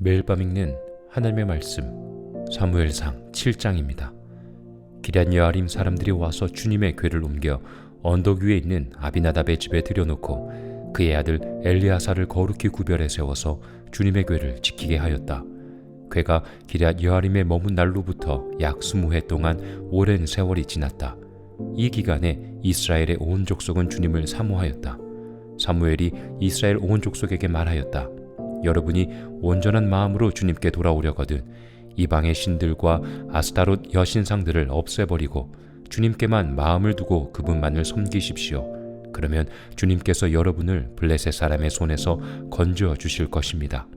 매일 밤 읽는 하나님의 말씀 사무엘상 7장입니다. 기럇 여아림 사람들이 와서 주님의 궤를 옮겨 언덕 위에 있는 아비나답의 집에 들여놓고 그의 아들 엘리아사를 거룩히 구별해 세워서 주님의 궤를 지키게 하였다. 궤가 기럇 여아림에 머문 날로부터 약 20해 동안 오랜 세월이 지났다. 이 기간에 이스라엘의 온 족속은 주님을 사모하였다. 사무엘이 이스라엘 온 족속에게 말하였다. 여러분이 온전한 마음으로 주님께 돌아오려거든 이방의 신들과 아스타롯 여신상들을 없애버리고 주님께만 마음을 두고 그분만을 섬기십시오. 그러면 주님께서 여러분을 블레셋 사람의 손에서 건져 주실 것입니다.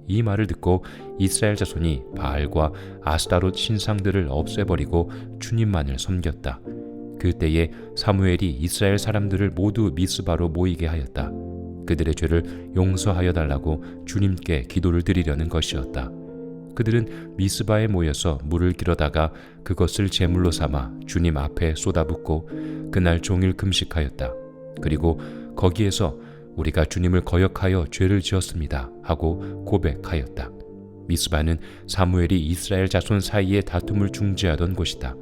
이 말을 듣고 이스라엘 자손이 바알과 아스타롯 신상들을 없애버리고 주님만을 섬겼다. 그때에 사무엘이 이스라엘 사람들을 모두 미스바로 모이게 하였다. 그들의 죄를 용서하여 달라고 주님께 기도를 드리려는 것이었다. 그들은 미스바에 모여서 물을 길어다가 그것을 제물로 삼아 주님 앞에 쏟아붓고 그날 종일 금식하였다. 그리고 거기에서 우리가 주님을 거역하여 죄를 지었습니다 하고 고백하였다. 미스바는 사무엘이 이스라엘 자손 사이의 다툼을 중재하던 곳이다.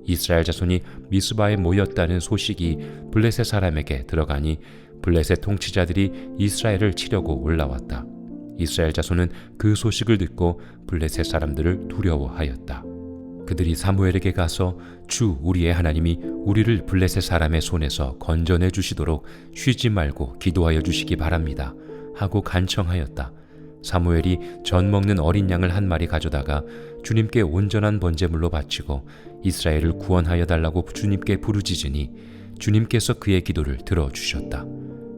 이스라엘 자손이 미스바에 모였다는 소식이 블레셋 사람에게 들어가니 블레셋 통치자들이 이스라엘을 치려고 올라왔다. 이스라엘 자손은 그 소식을 듣고 블레셋 사람들을 두려워하였다. 그들이 사무엘에게 가서 주 우리의 하나님이 우리를 블레셋 사람의 손에서 건져내 주시도록 쉬지 말고 기도하여 주시기 바랍니다 하고 간청하였다. 사무엘이 전 먹는 어린 양을 한 마리 가져다가 주님께 온전한 번제물로 바치고 이스라엘을 구원하여 달라고 주님께 부르짖으니 주님께서 그의 기도를 들어주셨다.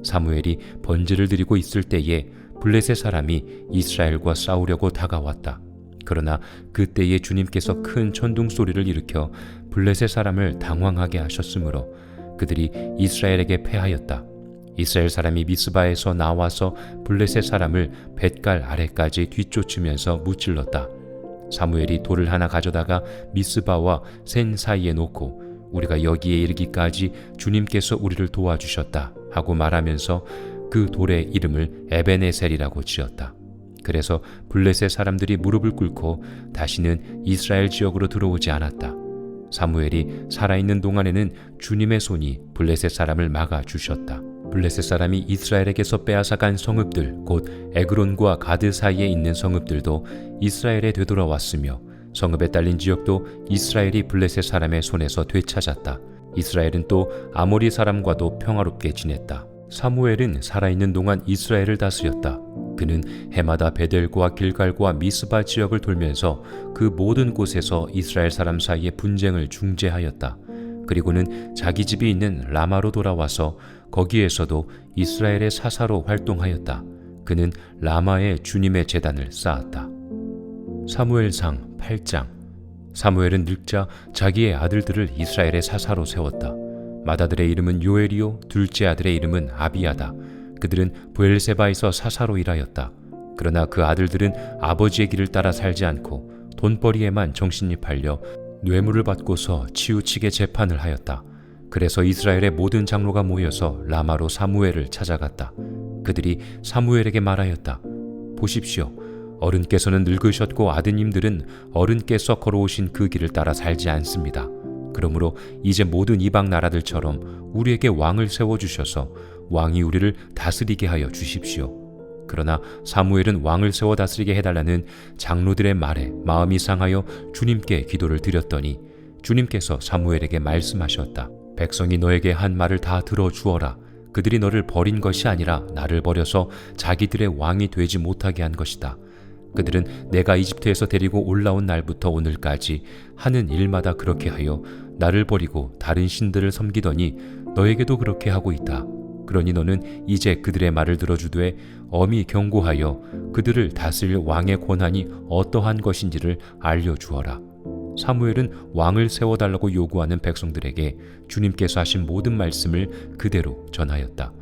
사무엘이 번제를 드리고 있을 때에 블레셋 사람이 이스라엘과 싸우려고 다가왔다. 그러나 그때에 주님께서 큰 천둥 소리를 일으켜 블레셋 사람을 당황하게 하셨으므로 그들이 이스라엘에게 패하였다. 이스라엘 사람이 미스바에서 나와서 블레셋 사람을 뱃갈 아래까지 뒤쫓으면서 무찔렀다. 사무엘이 돌을 하나 가져다가 미스바와 센 사이에 놓고 우리가 여기에 이르기까지 주님께서 우리를 도와주셨다 하고 말하면서 그 돌의 이름을 에베네셀이라고 지었다. 그래서 블레셋 사람들이 무릎을 꿇고 다시는 이스라엘 지역으로 들어오지 않았다. 사무엘이 살아있는 동안에는 주님의 손이 블레셋 사람을 막아주셨다. 블레셋 사람이 이스라엘에게서 빼앗아간 성읍들 곧 에그론과 가드 사이에 있는 성읍들도 이스라엘에 되돌아왔으며 성읍에 딸린 지역도 이스라엘이 블레셋 사람의 손에서 되찾았다. 이스라엘은 또 아모리 사람과도 평화롭게 지냈다. 사무엘은 살아있는 동안 이스라엘을 다스렸다. 그는 해마다 베델과 길갈과 미스바 지역을 돌면서 그 모든 곳에서 이스라엘 사람 사이의 분쟁을 중재하였다. 그리고는 자기 집이 있는 라마로 돌아와서 거기에서도 이스라엘의 사사로 활동하였다. 그는 라마에 주님의 제단을 쌓았다. 사무엘상 8장. 사무엘은 늙자 자기의 아들들을 이스라엘의 사사로 세웠다. 맏아들의 이름은 요엘이요 둘째 아들의 이름은 아비야다. 그들은 브엘세바에서 사사로 일하였다. 그러나 그 아들들은 아버지의 길을 따라 살지 않고 돈벌이에만 정신이 팔려 뇌물을 받고서 치우치게 재판을 하였다. 그래서 이스라엘의 모든 장로가 모여서 라마로 사무엘을 찾아갔다. 그들이 사무엘에게 말하였다. 보십시오. 어른께서는 늙으셨고 아드님들은 어른께서 걸어오신 그 길을 따라 살지 않습니다. 그러므로 이제 모든 이방 나라들처럼 우리에게 왕을 세워주셔서 왕이 우리를 다스리게 하여 주십시오. 그러나 사무엘은 왕을 세워 다스리게 해달라는 장로들의 말에 마음이 상하여 주님께 기도를 드렸더니 주님께서 사무엘에게 말씀하셨다. 백성이 너에게 한 말을 다 들어주어라. 그들이 너를 버린 것이 아니라 나를 버려서 자기들의 왕이 되지 못하게 한 것이다. 그들은 내가 이집트에서 데리고 올라온 날부터 오늘까지 하는 일마다 그렇게 하여 나를 버리고 다른 신들을 섬기더니 너에게도 그렇게 하고 있다. 그러니 너는 이제 그들의 말을 들어주되 엄히 경고하여 그들을 다스릴 왕의 권한이 어떠한 것인지를 알려주어라. 사무엘은 왕을 세워달라고 요구하는 백성들에게 주님께서 하신 모든 말씀을 그대로 전하였다.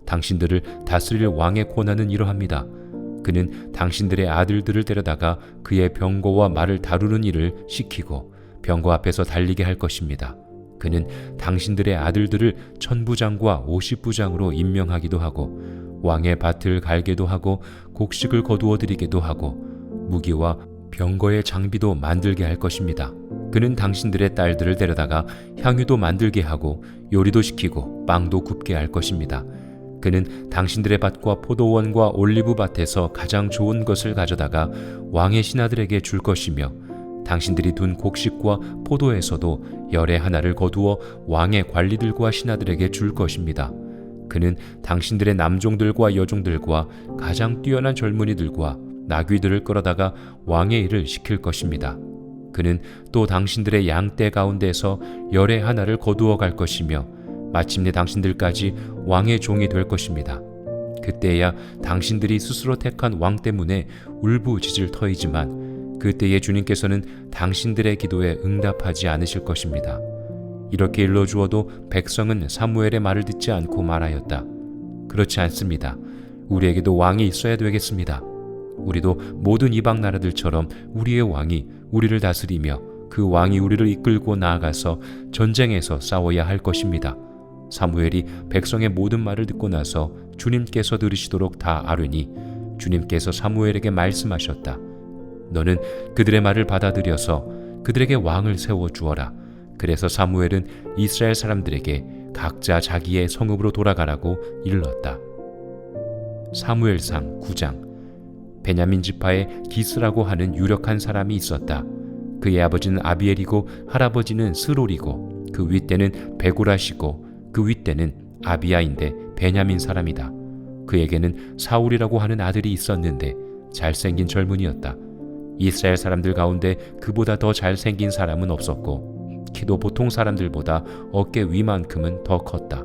당신들을 다스릴 왕의 권한은 이러합니다. 그는 당신들의 아들들을 데려다가 그의 병거와 말을 다루는 일을 시키고 병거 앞에서 달리게 할 것입니다. 그는 당신들의 아들들을 천부장과 오십부장으로 임명하기도 하고 왕의 밭을 갈게도 하고 곡식을 거두어 드리기도 하고 무기와 병거의 장비도 만들게 할 것입니다. 그는 당신들의 딸들을 데려다가 향유도 만들게 하고 요리도 시키고 빵도 굽게 할 것입니다. 그는 당신들의 밭과 포도원과 올리브 밭에서 가장 좋은 것을 가져다가 왕의 신하들에게 줄 것이며 당신들이 둔 곡식과 포도에서도 열의 하나를 거두어 왕의 관리들과 신하들에게 줄 것입니다. 그는 당신들의 남종들과 여종들과 가장 뛰어난 젊은이들과 나귀들을 끌어다가 왕의 일을 시킬 것입니다. 그는 또 당신들의 양떼 가운데서 열의 하나를 거두어 갈 것이며 마침내 당신들까지 왕의 종이 될 것입니다. 그때야 당신들이 스스로 택한 왕 때문에 울부짖을 터이지만 그때에 주님께서는 당신들의 기도에 응답하지 않으실 것입니다. 이렇게 일러주어도 백성은 사무엘의 말을 듣지 않고 말하였다. 그렇지 않습니다. 우리에게도 왕이 있어야 되겠습니다. 우리도 모든 이방 나라들처럼 우리의 왕이 우리를 다스리며 그 왕이 우리를 이끌고 나아가서 전쟁에서 싸워야 할 것입니다. 사무엘이 백성의 모든 말을 듣고 나서 주님께서 들으시도록 다 아뢰니 주님께서 사무엘에게 말씀하셨다. 너는 그들의 말을 받아들여서 그들에게 왕을 세워 주어라. 그래서 사무엘은 이스라엘 사람들에게 각자 자기의 성읍으로 돌아가라고 일렀다. 사무엘상 9장. 베냐민 지파에 기스라고 하는 유력한 사람이 있었다. 그의 아버지는 아비엘이고 할아버지는 스롤이고 그 윗대는 베고라시고 그 윗대는 아비야인데 베냐민 사람이다. 그에게는 사울이라고 하는 아들이 있었는데 잘생긴 젊은이였다. 이스라엘 사람들 가운데 그보다 더 잘생긴 사람은 없었고 키도 보통 사람들보다 어깨 위만큼은 더 컸다.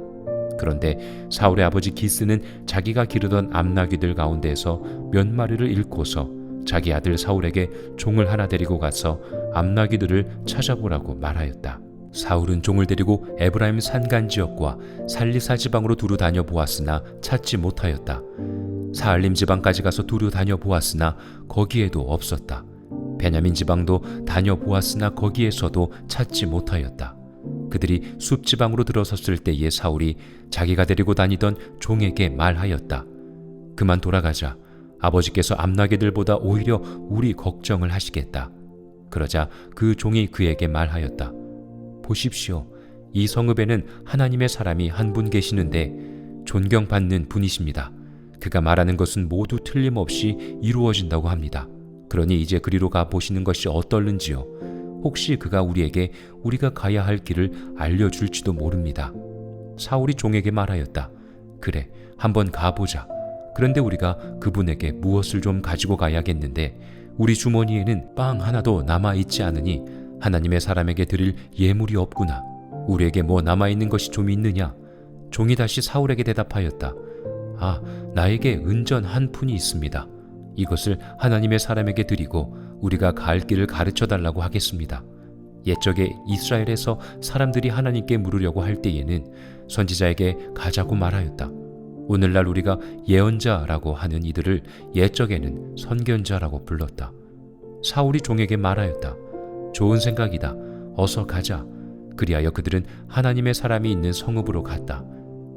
그런데 사울의 아버지 기스는 자기가 기르던 암나귀들 가운데서 몇 마리를 잃고서 자기 아들 사울에게 종을 하나 데리고 가서 암나귀들을 찾아보라고 말하였다. 사울은 종을 데리고 에브라임 산간 지역과 살리사 지방으로 두루 다녀 보았으나 찾지 못하였다. 사알림 지방까지 가서 두루 다녀 보았으나 거기에도 없었다. 베냐민 지방도 다녀 보았으나 거기에서도 찾지 못하였다. 그들이 숲 지방으로 들어섰을 때에 사울이 자기가 데리고 다니던 종에게 말하였다. 그만 돌아가자. 아버지께서 암나귀들보다 오히려 우리 걱정을 하시겠다. 그러자 그 종이 그에게 말하였다. 보십시오. 이 성읍에는 하나님의 사람이 한 분 계시는데 존경받는 분이십니다. 그가 말하는 것은 모두 틀림없이 이루어진다고 합니다. 그러니 이제 그리로 가 보시는 것이 어떨는지요. 혹시 그가 우리에게 우리가 가야 할 길을 알려줄지도 모릅니다. 사울이 종에게 말하였다. 그래, 한번 가보자. 그런데 우리가 그분에게 무엇을 좀 가지고 가야겠는데 우리 주머니에는 빵 하나도 남아있지 않으니 하나님의 사람에게 드릴 예물이 없구나. 우리에게 뭐 남아있는 것이 좀 있느냐? 종이 다시 사울에게 대답하였다. 아, 나에게 은전 한 푼이 있습니다. 이것을 하나님의 사람에게 드리고 우리가 갈 길을 가르쳐 달라고 하겠습니다. 옛적에 이스라엘에서 사람들이 하나님께 물으려고 할 때에는 선지자에게 가자고 말하였다. 오늘날 우리가 예언자라고 하는 이들을 옛적에는 선견자라고 불렀다. 사울이 종에게 말하였다. 좋은 생각이다. 어서 가자. 그리하여 그들은 하나님의 사람이 있는 성읍으로 갔다.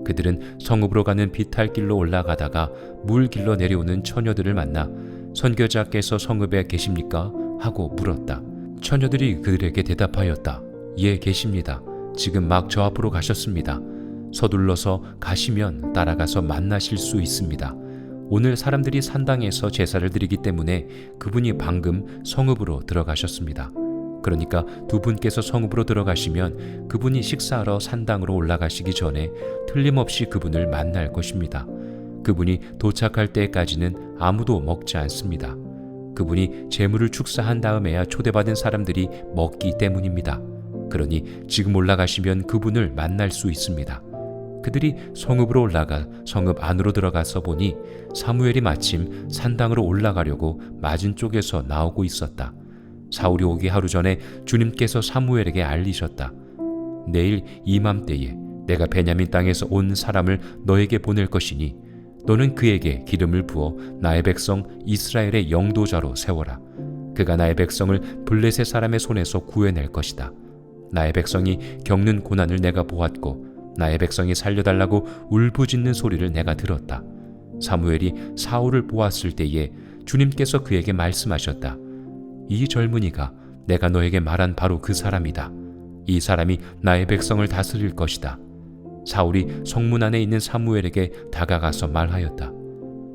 그들은 성읍으로 가는 비탈길로 올라가다가 물길로 내려오는 처녀들을 만나 선교자께서 성읍에 계십니까? 하고 물었다. 처녀들이 그들에게 대답하였다. 예, 계십니다. 지금 막 저 앞으로 가셨습니다. 서둘러서 가시면 따라가서 만나실 수 있습니다. 오늘 사람들이 산당에서 제사를 드리기 때문에 그분이 방금 성읍으로 들어가셨습니다. 그러니까 두 분께서 성읍으로 들어가시면 그분이 식사하러 산당으로 올라가시기 전에 틀림없이 그분을 만날 것입니다. 그분이 도착할 때까지는 아무도 먹지 않습니다. 그분이 제물을 축사한 다음에야 초대받은 사람들이 먹기 때문입니다. 그러니 지금 올라가시면 그분을 만날 수 있습니다. 그들이 성읍으로 올라가 성읍 안으로 들어가서 보니 사무엘이 마침 산당으로 올라가려고 맞은 쪽에서 나오고 있었다. 사울이 오기 하루 전에 주님께서 사무엘에게 알리셨다. 내일 이맘때에 내가 베냐민 땅에서 온 사람을 너에게 보낼 것이니 너는 그에게 기름을 부어 나의 백성 이스라엘의 영도자로 세워라. 그가 나의 백성을 블레셋 사람의 손에서 구해낼 것이다. 나의 백성이 겪는 고난을 내가 보았고 나의 백성이 살려달라고 울부짖는 소리를 내가 들었다. 사무엘이 사울을 보았을 때에 주님께서 그에게 말씀하셨다. 이 젊은이가 내가 너에게 말한 바로 그 사람이다. 이 사람이 나의 백성을 다스릴 것이다. 사울이 성문 안에 있는 사무엘에게 다가가서 말하였다.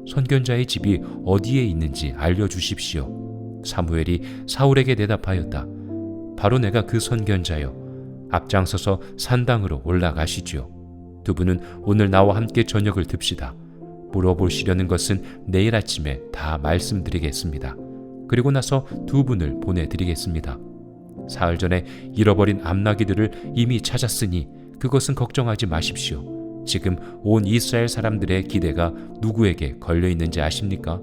선견자의 집이 어디에 있는지 알려주십시오. 사무엘이 사울에게 대답하였다. 바로 내가 그 선견자요. 앞장서서 산당으로 올라가시지요. 두 분은 오늘 나와 함께 저녁을 듭시다. 물어보시려는 것은 내일 아침에 다 말씀드리겠습니다. 그리고 나서 두 분을 보내드리겠습니다. 사흘 전에 잃어버린 암나귀들을 이미 찾았으니 그것은 걱정하지 마십시오. 지금 온 이스라엘 사람들의 기대가 누구에게 걸려있는지 아십니까?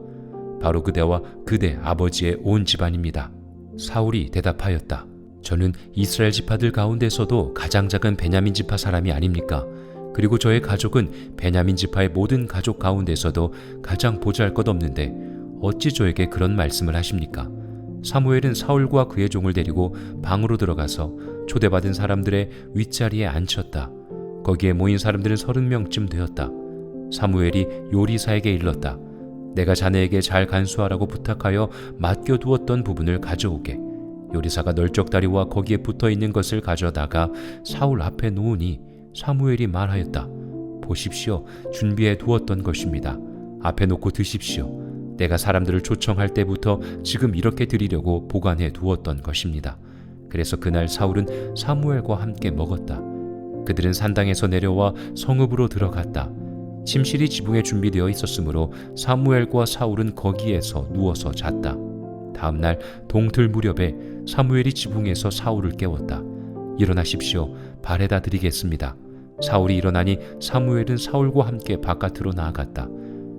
바로 그대와 그대 아버지의 온 집안입니다. 사울이 대답하였다. 저는 이스라엘 지파들 가운데서도 가장 작은 베냐민 지파 사람이 아닙니까? 그리고 저의 가족은 베냐민 지파의 모든 가족 가운데서도 가장 보잘것없는데 어찌 저에게 그런 말씀을 하십니까? 사무엘은 사울과 그의 종을 데리고 방으로 들어가서 초대받은 사람들의 윗자리에 앉혔다. 거기에 모인 사람들은 30명쯤 되었다. 사무엘이 요리사에게 일렀다. 내가 자네에게 잘 간수하라고 부탁하여 맡겨두었던 부분을 가져오게. 요리사가 널쩍다리와 거기에 붙어있는 것을 가져다가 사울 앞에 놓으니 사무엘이 말하였다. 보십시오. 준비해 두었던 것입니다. 앞에 놓고 드십시오. 내가 사람들을 초청할 때부터 지금 이렇게 드리려고 보관해 두었던 것입니다. 그래서 그날 사울은 사무엘과 함께 먹었다. 그들은 산당에서 내려와 성읍으로 들어갔다. 침실이 지붕에 준비되어 있었으므로 사무엘과 사울은 거기에서 누워서 잤다. 다음 날 동틀 무렵에 사무엘이 지붕에서 사울을 깨웠다. 일어나십시오. 발에다 드리겠습니다. 사울이 일어나니 사무엘은 사울과 함께 바깥으로 나아갔다.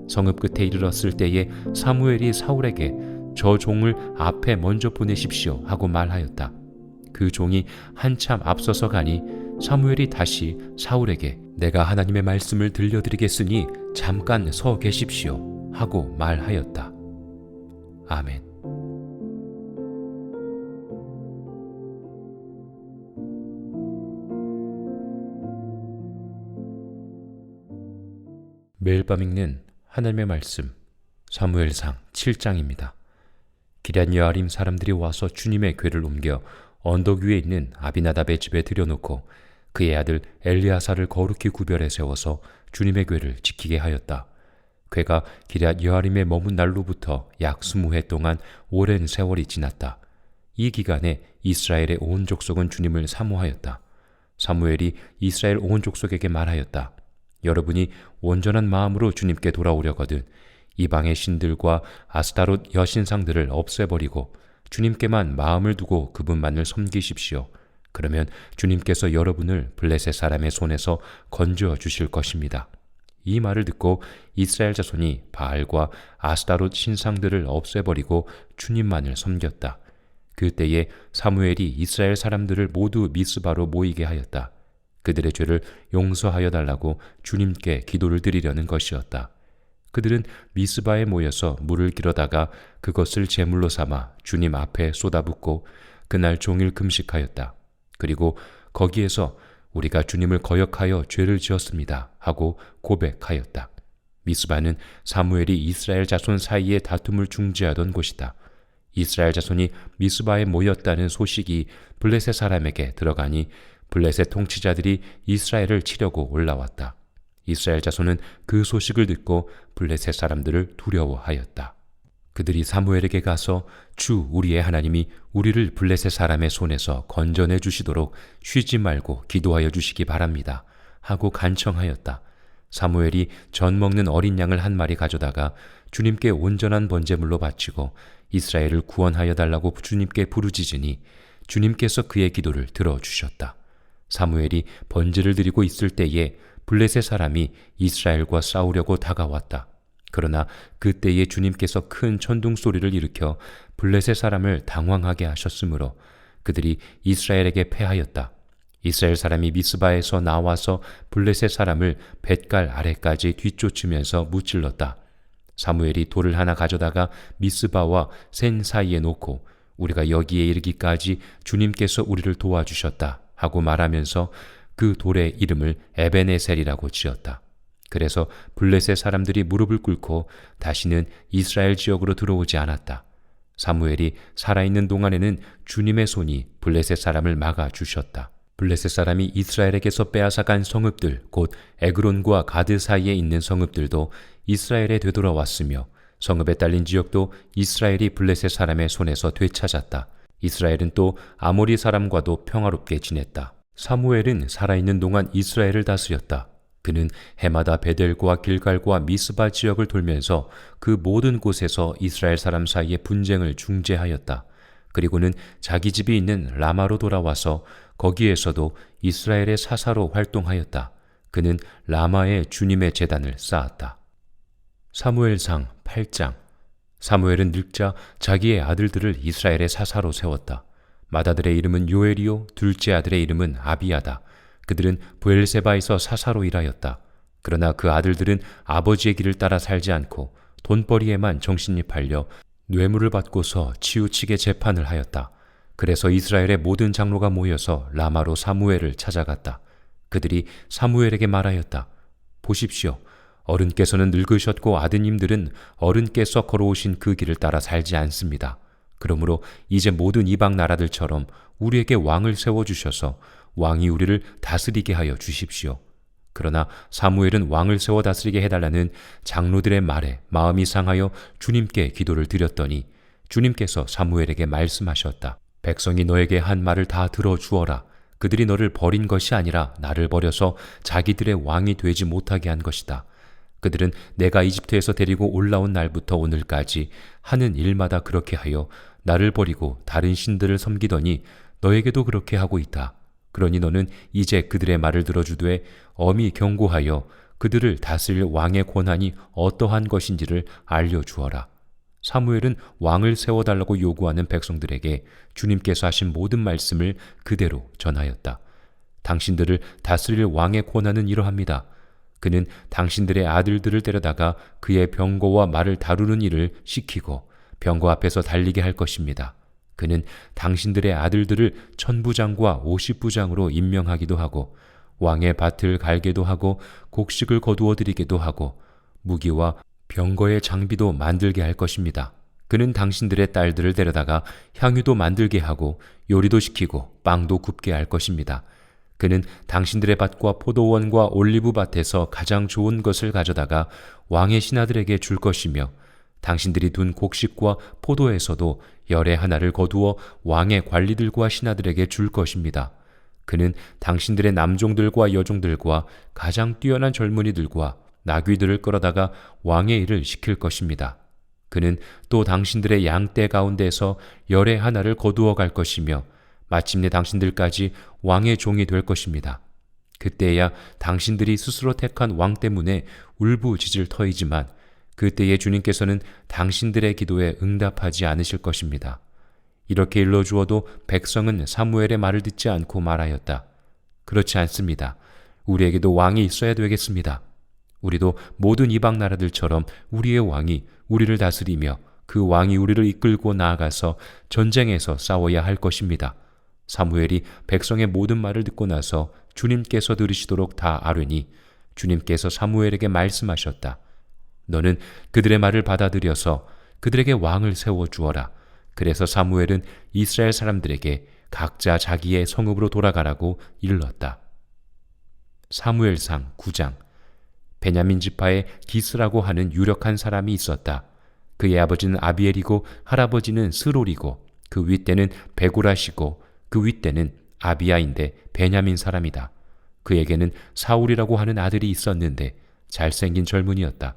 성읍 끝에 이르렀을 때에 사무엘이 사울에게 저 종을 앞에 먼저 보내십시오 하고 말하였다. 그 종이 한참 앞서서 가니 사무엘이 다시 사울에게 내가 하나님의 말씀을 들려드리겠으니 잠깐 서 계십시오 하고 말하였다. 아멘. 매일 밤 읽는 하나님의 말씀 사무엘상 7장입니다. 기럇여아림 사람들이 와서 주님의 궤를 옮겨 언덕 위에 있는 아비나답의 집에 들여놓고 그의 아들 엘리아사를 거룩히 구별해 세워서 주님의 궤를 지키게 하였다. 궤가 기럇여아림에 머문 날로부터 약 20해 동안 오랜 세월이 지났다. 이 기간에 이스라엘의 온 족속은 주님을 사모하였다. 사무엘이 이스라엘 온 족속에게 말하였다. 여러분이 온전한 마음으로 주님께 돌아오려거든 이방의 신들과 아스타롯 여신상들을 없애버리고 주님께만 마음을 두고 그분만을 섬기십시오. 그러면 주님께서 여러분을 블레셋 사람의 손에서 건져 주실 것입니다. 이 말을 듣고 이스라엘 자손이 바알과 아스타롯 신상들을 없애버리고 주님만을 섬겼다. 그때에 사무엘이 이스라엘 사람들을 모두 미스바로 모이게 하였다. 그들의 죄를 용서하여 달라고 주님께 기도를 드리려는 것이었다. 그들은 미스바에 모여서 물을 길어다가 그것을 제물로 삼아 주님 앞에 쏟아붓고 그날 종일 금식하였다. 그리고 거기에서 우리가 주님을 거역하여 죄를 지었습니다 하고 고백하였다. 미스바는 사무엘이 이스라엘 자손 사이에 다툼을 중재하던 곳이다. 이스라엘 자손이 미스바에 모였다는 소식이 블레셋 사람에게 들어가니 블레셋 통치자들이 이스라엘을 치려고 올라왔다. 이스라엘 자손은 그 소식을 듣고 블레셋 사람들을 두려워하였다. 그들이 사무엘에게 가서 주 우리의 하나님이 우리를 블레셋 사람의 손에서 건져내 주시도록 쉬지 말고 기도하여 주시기 바랍니다 하고 간청하였다. 사무엘이 전 먹는 어린 양을 한 마리 가져다가 주님께 온전한 번제물로 바치고 이스라엘을 구원하여 달라고 주님께 부르짖으니 주님께서 그의 기도를 들어주셨다. 사무엘이 번제를 드리고 있을 때에 블레셋 사람이 이스라엘과 싸우려고 다가왔다. 그러나 그때에 주님께서 큰 천둥 소리를 일으켜 블레셋 사람을 당황하게 하셨으므로 그들이 이스라엘에게 패하였다. 이스라엘 사람이 미스바에서 나와서 블레셋 사람을 뱃갈 아래까지 뒤쫓으면서 무찔렀다. 사무엘이 돌을 하나 가져다가 미스바와 센 사이에 놓고 우리가 여기에 이르기까지 주님께서 우리를 도와주셨다 하고 말하면서 그 돌의 이름을 에베네셀이라고 지었다. 그래서 블레셋 사람들이 무릎을 꿇고 다시는 이스라엘 지역으로 들어오지 않았다. 사무엘이 살아있는 동안에는 주님의 손이 블레셋 사람을 막아 주셨다. 블레셋 사람이 이스라엘에게서 빼앗아간 성읍들, 곧 에그론과 가드 사이에 있는 성읍들도 이스라엘에 되돌아왔으며 성읍에 딸린 지역도 이스라엘이 블레셋 사람의 손에서 되찾았다. 이스라엘은 또 아모리 사람과도 평화롭게 지냈다. 사무엘은 살아있는 동안 이스라엘을 다스렸다. 그는 해마다 베델과 길갈과 미스바 지역을 돌면서 그 모든 곳에서 이스라엘 사람 사이의 분쟁을 중재하였다. 그리고는 자기 집이 있는 라마로 돌아와서 거기에서도 이스라엘의 사사로 활동하였다. 그는 라마에 주님의 제단을 쌓았다. 사무엘상 8장. 사무엘은 늙자 자기의 아들들을 이스라엘의 사사로 세웠다. 맏아들의 이름은 요엘이요 둘째 아들의 이름은 아비야다. 그들은 브엘세바에서 사사로 일하였다. 그러나 그 아들들은 아버지의 길을 따라 살지 않고 돈벌이에만 정신이 팔려 뇌물을 받고서 치우치게 재판을 하였다. 그래서 이스라엘의 모든 장로가 모여서 라마로 사무엘을 찾아갔다. 그들이 사무엘에게 말하였다. 보십시오. 어른께서는 늙으셨고 아드님들은 어른께서 걸어오신 그 길을 따라 살지 않습니다. 그러므로 이제 모든 이방 나라들처럼 우리에게 왕을 세워주셔서 왕이 우리를 다스리게 하여 주십시오. 그러나 사무엘은 왕을 세워 다스리게 해달라는 장로들의 말에 마음이 상하여 주님께 기도를 드렸더니 주님께서 사무엘에게 말씀하셨다. 백성이 너에게 한 말을 다 들어주어라. 그들이 너를 버린 것이 아니라 나를 버려서 자기들의 왕이 되지 못하게 한 것이다. 그들은 내가 이집트에서 데리고 올라온 날부터 오늘까지 하는 일마다 그렇게 하여 나를 버리고 다른 신들을 섬기더니 너에게도 그렇게 하고 있다. 그러니 너는 이제 그들의 말을 들어주되 엄히 경고하여 그들을 다스릴 왕의 권한이 어떠한 것인지를 알려주어라. 사무엘은 왕을 세워달라고 요구하는 백성들에게 주님께서 하신 모든 말씀을 그대로 전하였다. 당신들을 다스릴 왕의 권한은 이러합니다. 그는 당신들의 아들들을 데려다가 그의 병거와 말을 다루는 일을 시키고 병거 앞에서 달리게 할 것입니다. 그는 당신들의 아들들을 천부장과 오십부장으로 임명하기도 하고 왕의 밭을 갈게도 하고 곡식을 거두어 드리게도 하고 무기와 병거의 장비도 만들게 할 것입니다. 그는 당신들의 딸들을 데려다가 향유도 만들게 하고 요리도 시키고 빵도 굽게 할 것입니다. 그는 당신들의 밭과 포도원과 올리브 밭에서 가장 좋은 것을 가져다가 왕의 신하들에게 줄 것이며 당신들이 둔 곡식과 포도에서도 열의 하나를 거두어 왕의 관리들과 신하들에게 줄 것입니다. 그는 당신들의 남종들과 여종들과 가장 뛰어난 젊은이들과 나귀들을 끌어다가 왕의 일을 시킬 것입니다. 그는 또 당신들의 양떼 가운데서 열의 하나를 거두어 갈 것이며 마침내 당신들까지 왕의 종이 될 것입니다. 그때야 당신들이 스스로 택한 왕 때문에 울부짖을 터이지만 그때에 주님께서는 당신들의 기도에 응답하지 않으실 것입니다. 이렇게 일러주어도 백성은 사무엘의 말을 듣지 않고 말하였다. 그렇지 않습니다. 우리에게도 왕이 있어야 되겠습니다. 우리도 모든 이방 나라들처럼 우리의 왕이 우리를 다스리며 그 왕이 우리를 이끌고 나아가서 전쟁에서 싸워야 할 것입니다. 사무엘이 백성의 모든 말을 듣고 나서 주님께서 들으시도록 다 아뢰니 주님께서 사무엘에게 말씀하셨다. 너는 그들의 말을 받아들여서 그들에게 왕을 세워주어라. 그래서 사무엘은 이스라엘 사람들에게 각자 자기의 성읍으로 돌아가라고 일렀다. 사무엘상 9장. 베냐민 지파에 기스라고 하는 유력한 사람이 있었다. 그의 아버지는 아비엘이고 할아버지는 스롤이고 그 윗대는 베고라시고 그 윗대는 아비야인데 베냐민 사람이다. 그에게는 사울이라고 하는 아들이 있었는데 잘생긴 젊은이였다.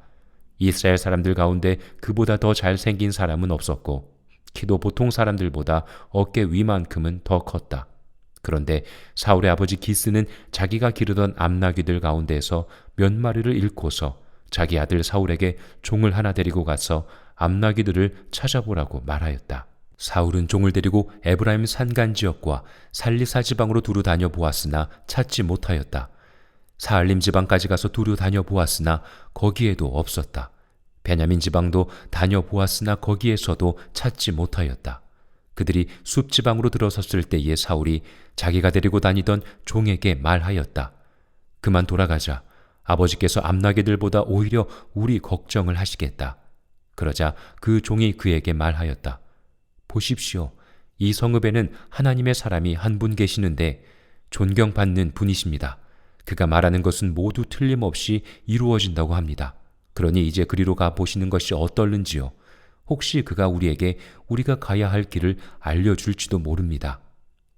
이스라엘 사람들 가운데 그보다 더 잘생긴 사람은 없었고 키도 보통 사람들보다 어깨 위만큼은 더 컸다. 그런데 사울의 아버지 기스는 자기가 기르던 암나귀들 가운데서 몇 마리를 잃고서 자기 아들 사울에게 종을 하나 데리고 가서 암나귀들을 찾아보라고 말하였다. 사울은 종을 데리고 에브라임 산간 지역과 살리사 지방으로 두루 다녀 보았으나 찾지 못하였다. 사알림 지방까지 가서 두루 다녀 보았으나 거기에도 없었다. 베냐민 지방도 다녀 보았으나 거기에서도 찾지 못하였다. 그들이 숲 지방으로 들어섰을 때에 사울이 자기가 데리고 다니던 종에게 말하였다. 그만 돌아가자. 아버지께서 암나귀들보다 오히려 우리 걱정을 하시겠다. 그러자 그 종이 그에게 말하였다. 보십시오. 이 성읍에는 하나님의 사람이 한 분 계시는데 존경받는 분이십니다. 그가 말하는 것은 모두 틀림없이 이루어진다고 합니다. 그러니 이제 그리로 가 보시는 것이 어떨는지요. 혹시 그가 우리에게 우리가 가야 할 길을 알려줄지도 모릅니다.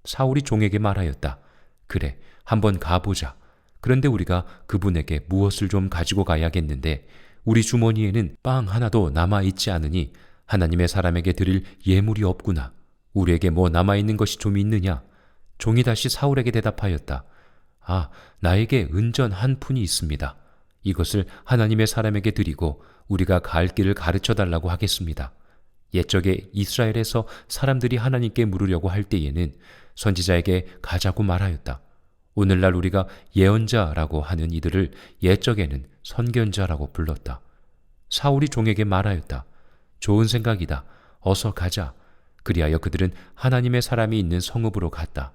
사울이 종에게 말하였다. 그래, 한번 가보자. 그런데 우리가 그분에게 무엇을 좀 가지고 가야겠는데 우리 주머니에는 빵 하나도 남아있지 않으니 하나님의 사람에게 드릴 예물이 없구나. 우리에게 뭐 남아있는 것이 좀 있느냐? 종이 다시 사울에게 대답하였다. 아, 나에게 은전 한 푼이 있습니다. 이것을 하나님의 사람에게 드리고 우리가 갈 길을 가르쳐달라고 하겠습니다. 옛적에 이스라엘에서 사람들이 하나님께 물으려고 할 때에는 선지자에게 가자고 말하였다. 오늘날 우리가 예언자라고 하는 이들을 옛적에는 선견자라고 불렀다. 사울이 종에게 말하였다. 좋은 생각이다. 어서 가자. 그리하여 그들은 하나님의 사람이 있는 성읍으로 갔다.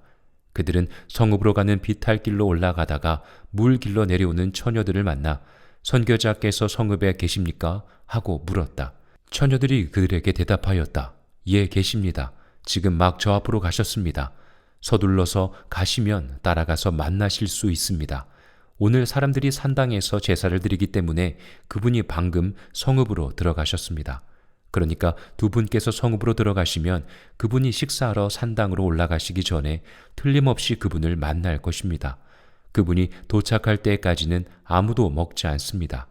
그들은 성읍으로 가는 비탈길로 올라가다가 물길로 내려오는 처녀들을 만나 선교자께서 성읍에 계십니까? 하고 물었다. 처녀들이 그들에게 대답하였다. 예, 계십니다. 지금 막 저 앞으로 가셨습니다. 서둘러서 가시면 따라가서 만나실 수 있습니다. 오늘 사람들이 산당에서 제사를 드리기 때문에 그분이 방금 성읍으로 들어가셨습니다. 그러니까 두 분께서 성읍으로 들어가시면 그분이 식사하러 산당으로 올라가시기 전에 틀림없이 그분을 만날 것입니다. 그분이 도착할 때까지는 아무도 먹지 않습니다.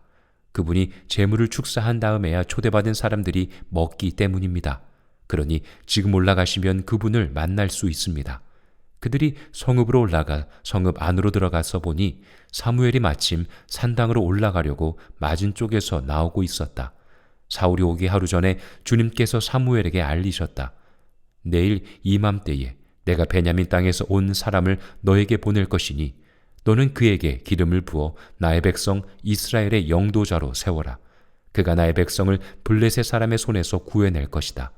그분이 제물을 축사한 다음에야 초대받은 사람들이 먹기 때문입니다. 그러니 지금 올라가시면 그분을 만날 수 있습니다. 그들이 성읍으로 올라가 성읍 안으로 들어가서 보니 사무엘이 마침 산당으로 올라가려고 맞은 쪽에서 나오고 있었다. 사울이 오기 하루 전에 주님께서 사무엘에게 알리셨다. 내일 이맘때에 내가 베냐민 땅에서 온 사람을 너에게 보낼 것이니 너는 그에게 기름을 부어 나의 백성 이스라엘의 영도자로 세워라. 그가 나의 백성을 블레셋 사람의 손에서 구해낼 것이다.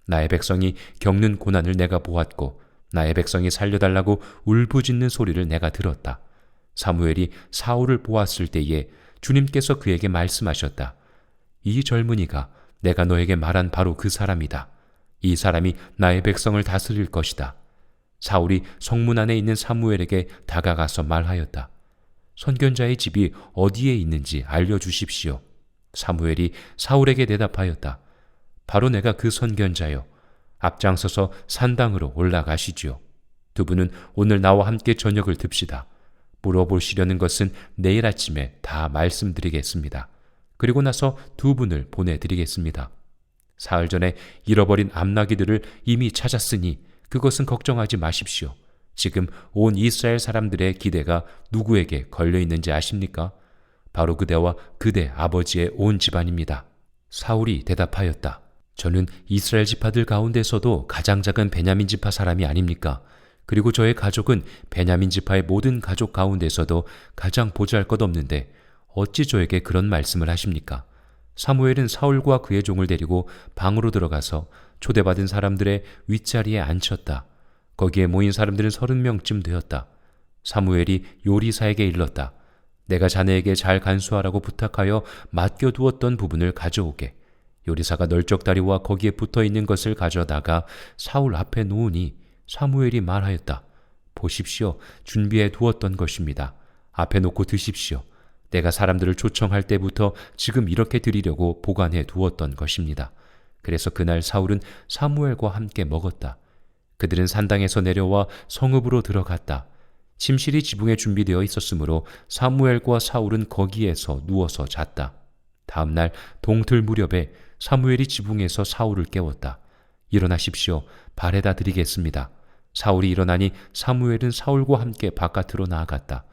나의 백성이 겪는 고난을 내가 보았고 나의 백성이 살려달라고 울부짖는 소리를 내가 들었다. 사무엘이 사울을 보았을 때에 주님께서 그에게 말씀하셨다. 이 젊은이가 내가 너에게 말한 바로 그 사람이다. 이 사람이 나의 백성을 다스릴 것이다. 사울이 성문 안에 있는 사무엘에게 다가가서 말하였다. 선견자의 집이 어디에 있는지 알려주십시오. 사무엘이 사울에게 대답하였다. 바로 내가 그 선견자요. 앞장서서 산당으로 올라가시지요. 두 분은 오늘 나와 함께 저녁을 듭시다. 물어보시려는 것은 내일 아침에 다 말씀드리겠습니다. 그리고 나서 두 분을 보내드리겠습니다. 사흘 전에 잃어버린 암나귀들을 이미 찾았으니 그것은 걱정하지 마십시오. 지금 온 이스라엘 사람들의 기대가 누구에게 걸려있는지 아십니까? 바로 그대와 그대 아버지의 온 집안입니다. 사울이 대답하였다. 저는 이스라엘 지파들 가운데서도 가장 작은 베냐민 지파 사람이 아닙니까? 그리고 저의 가족은 베냐민 지파의 모든 가족 가운데서도 가장 보잘것없는데 어찌 저에게 그런 말씀을 하십니까? 사무엘은 사울과 그의 종을 데리고 방으로 들어가서 초대받은 사람들의 윗자리에 앉혔다. 거기에 모인 사람들은 30명쯤 되었다. 사무엘이 요리사에게 일렀다. 내가 자네에게 잘 간수하라고 부탁하여 맡겨두었던 부분을 가져오게. 요리사가 널쩍다리와 거기에 붙어있는 것을 가져다가 사울 앞에 놓으니 사무엘이 말하였다. 보십시오. 준비해 두었던 것입니다. 앞에 놓고 드십시오. 내가 사람들을 초청할 때부터 지금 이렇게 드리려고 보관해 두었던 것입니다. 그래서 그날 사울은 사무엘과 함께 먹었다. 그들은 산당에서 내려와 성읍으로 들어갔다. 침실이 지붕에 준비되어 있었으므로 사무엘과 사울은 거기에서 누워서 잤다. 다음 날 동틀 무렵에 사무엘이 지붕에서 사울을 깨웠다. 일어나십시오. 발에다 드리겠습니다. 사울이 일어나니 사무엘은 사울과 함께 바깥으로 나아갔다.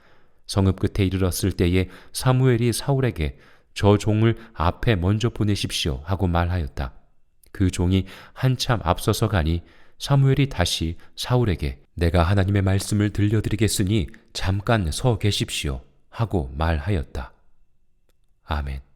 성읍 끝에 이르렀을 때에 사무엘이 사울에게 저 종을 앞에 먼저 보내십시오 하고 말하였다. 그 종이 한참 앞서서 가니 사무엘이 다시 사울에게 내가 하나님의 말씀을 들려드리겠으니 잠깐 서 계십시오 하고 말하였다. 아멘.